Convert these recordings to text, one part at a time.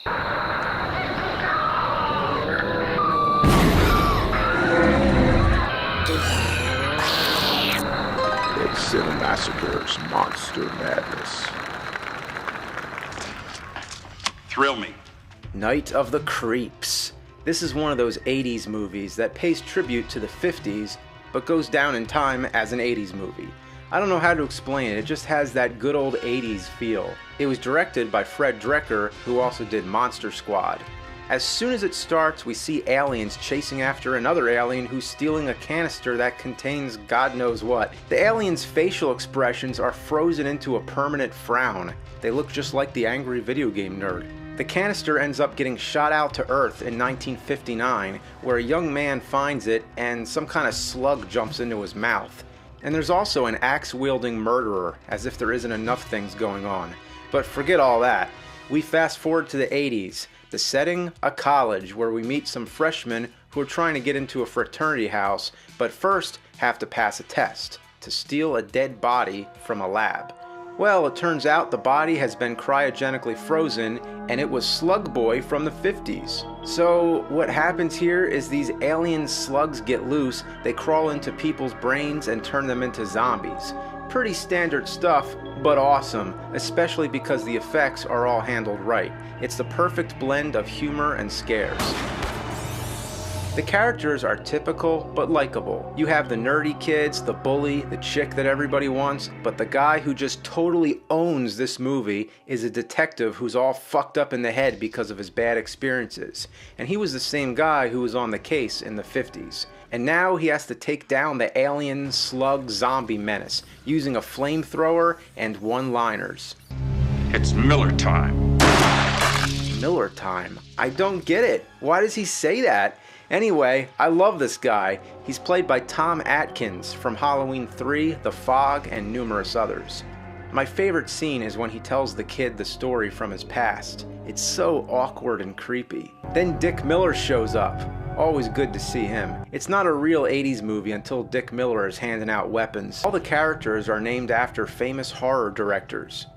It's Cinemassacre's Monster Madness. Thrill me. Night of the Creeps. This is one of those 80s movies that pays tribute to the 50s, but goes down in time as an 80s movie. I don't know how to explain it, it just has that good old 80s feel. It was directed by Fred Drecker, who also did Monster Squad. As soon as it starts, we see aliens chasing after another alien who's stealing a canister that contains God knows what. The aliens' facial expressions are frozen into a permanent frown. They look just like the angry video game nerd. The canister ends up getting shot out to Earth in 1959, where a young man finds it and some kind of slug jumps into his mouth. And there's also an axe-wielding murderer, as if there isn't enough things going on. But forget all that. We fast forward to the 80s. The setting, a college, where we meet some freshmen who are trying to get into a fraternity house, but first have to pass a test to steal a dead body from a lab. Well, it turns out the body has been cryogenically frozen, and it was Slug Boy from the 50s. So what happens here is these alien slugs get loose, they crawl into people's brains and turn them into zombies. Pretty standard stuff, but awesome, especially because the effects are all handled right. It's the perfect blend of humor and scares. The characters are typical but likable. You have the nerdy kids, the bully, the chick that everybody wants, but the guy who just totally owns this movie is a detective who's all fucked up in the head because of his bad experiences. And he was the same guy who was on the case in the 50s. And now he has to take down the alien slug zombie menace using a flamethrower and one-liners. It's Miller time. Miller time? I don't get it. Why does he say that? Anyway, I love this guy. He's played by Tom Atkins from Halloween 3, The Fog, and numerous others. My favorite scene is when he tells the kid the story from his past. It's so awkward and creepy. Then Dick Miller shows up. Always good to see him. It's not a real 80s movie until Dick Miller is handing out weapons. All the characters are named after famous horror directors.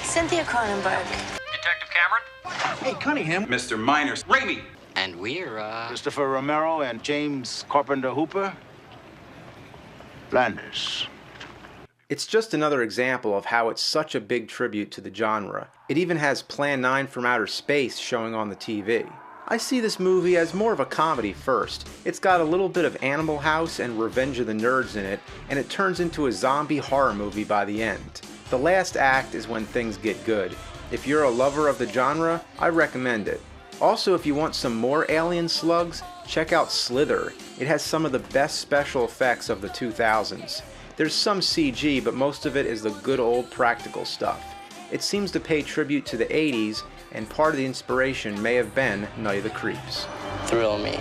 Cynthia Cronenberg. Detective Cameron? Hey, Cunningham. Mr. Miners. Raimi. And we're, Christopher Romero and James Carpenter Hooper. Flanders. It's just another example of how it's such a big tribute to the genre. It even has Plan 9 from Outer Space showing on the TV. I see this movie as more of a comedy first. It's got a little bit of Animal House and Revenge of the Nerds in it, and it turns into a zombie horror movie by the end. The last act is when things get good. If you're a lover of the genre, I recommend it. Also, if you want some more alien slugs, check out Slither. It has some of the best special effects of the 2000s. There's some CG, but most of it is the good old practical stuff. It seems to pay tribute to the 80s, and part of the inspiration may have been Night of the Creeps. thrill me.